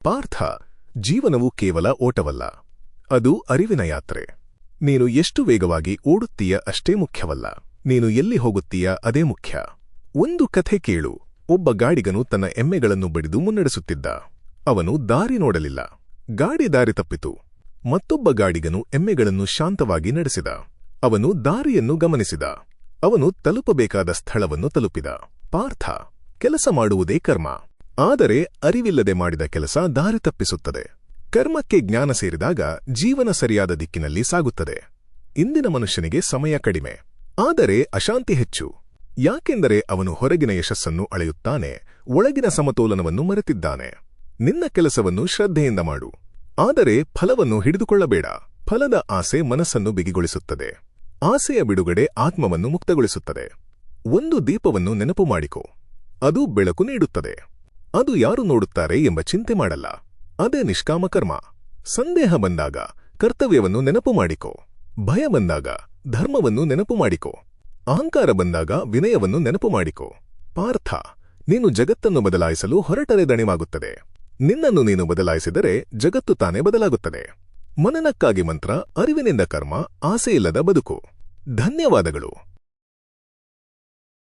ಪಾರ್ಥ, ಜೀವನವು ಕೇವಲ ಓಟವಲ್ಲ, ಅದು ಅರಿವಿನ ಯಾತ್ರೆ. ನೀನು ಎಷ್ಟು ವೇಗವಾಗಿ ಓಡುತ್ತೀಯ ಅಷ್ಟೇ ಮುಖ್ಯವಲ್ಲ, ನೀನು ಎಲ್ಲಿ ಹೋಗುತ್ತೀಯ ಅದೇ ಮುಖ್ಯ. ಒಂದು ಕಥೆ ಕೇಳು. ಒಬ್ಬ ಗಾಡಿಗನು ತನ್ನ ಎಮ್ಮೆಗಳನ್ನು ಬಡಿದು ಮುನ್ನಡೆಸುತ್ತಿದ್ದ. ಅವನು ದಾರಿ ನೋಡಲಿಲ್ಲ. ಗಾಡಿ ದಾರಿ ತಪ್ಪಿತು. ಮತ್ತೊಬ್ಬ ಗಾಡಿಗನು ಎಮ್ಮೆಗಳನ್ನು ಶಾಂತವಾಗಿ ನಡೆಸಿದ. ಅವನು ದಾರಿಯನ್ನು ಗಮನಿಸಿದ. ಅವನು ತಲುಪಬೇಕಾದ ಸ್ಥಳವನ್ನು ತಲುಪಿದ. ಪಾರ್ಥ, ಕೆಲಸ ಮಾಡುವುದೇ ಕರ್ಮ. ಆದರೆ ಅರಿವಿಲ್ಲದೆ ಮಾಡಿದ ಕೆಲಸ ದಾರಿ ತಪ್ಪಿಸುತ್ತದೆ. ಕರ್ಮಕ್ಕೆ ಜ್ಞಾನ ಸೇರಿದಾಗ ಜೀವನ ಸರಿಯಾದ ದಿಕ್ಕಿನಲ್ಲಿ ಸಾಗುತ್ತದೆ. ಇಂದಿನ ಮನುಷ್ಯನಿಗೆ ಸಮಯ ಕಡಿಮೆ, ಆದರೆ ಅಶಾಂತಿ ಹೆಚ್ಚು. ಯಾಕೆಂದರೆ ಅವನು ಹೊರಗಿನ ಯಶಸ್ಸನ್ನು ಅಳೆಯುತ್ತಾನೆ, ಒಳಗಿನ ಸಮತೋಲನವನ್ನು ಮರೆತಿದ್ದಾನೆ. ನಿನ್ನ ಕೆಲಸವನ್ನು ಶ್ರದ್ಧೆಯಿಂದ ಮಾಡು, ಆದರೆ ಫಲವನ್ನು ಹಿಡಿದುಕೊಳ್ಳಬೇಡ. ಫಲದ ಆಸೆ ಮನಸ್ಸನ್ನು ಬಿಗಿಗೊಳಿಸುತ್ತದೆ. ಆಸೆಯ ಬಿಡುಗಡೆ ಆತ್ಮವನ್ನು ಮುಕ್ತಗೊಳಿಸುತ್ತದೆ. ಒಂದು ದೀಪವನ್ನು ನೆನಪು ಮಾಡಿಕೊ, ಅದು ಬೆಳಕು ನೀಡುತ್ತದೆ. ಅದು ಯಾರು ನೋಡುತ್ತಾರೆ ಎಂಬ ಚಿಂತೆ ಮಾಡಲ್ಲ. ಅದೇ ನಿಷ್ಕಾಮ ಕರ್ಮ. ಸಂದೇಹ ಬಂದಾಗ ಕರ್ತವ್ಯವನ್ನು ನೆನಪು ಮಾಡಿಕೊ. ಭಯ ಬಂದಾಗ ಧರ್ಮವನ್ನು ನೆನಪು ಮಾಡಿಕೊ. ಅಹಂಕಾರ ಬಂದಾಗ ವಿನಯವನ್ನು ನೆನಪು ಮಾಡಿಕೊ. ಪಾರ್ಥ, ನೀನು ಜಗತ್ತನ್ನು ಬದಲಾಯಿಸಲು ಹೊರಟರೆ ದಣಿವಾಗುತ್ತದೆ. ನಿನ್ನನ್ನು ನೀನು ಬದಲಾಯಿಸಿದರೆ ಜಗತ್ತು ತಾನೇ ಬದಲಾಗುತ್ತದೆ. ಮನನಕ್ಕಾಗಿ ಮಂತ್ರ, ಅರಿವಿನಿಂದ ಕರ್ಮ, ಆಸೆಯಿಲ್ಲದ ಬದುಕು. ಧನ್ಯವಾದಗಳು.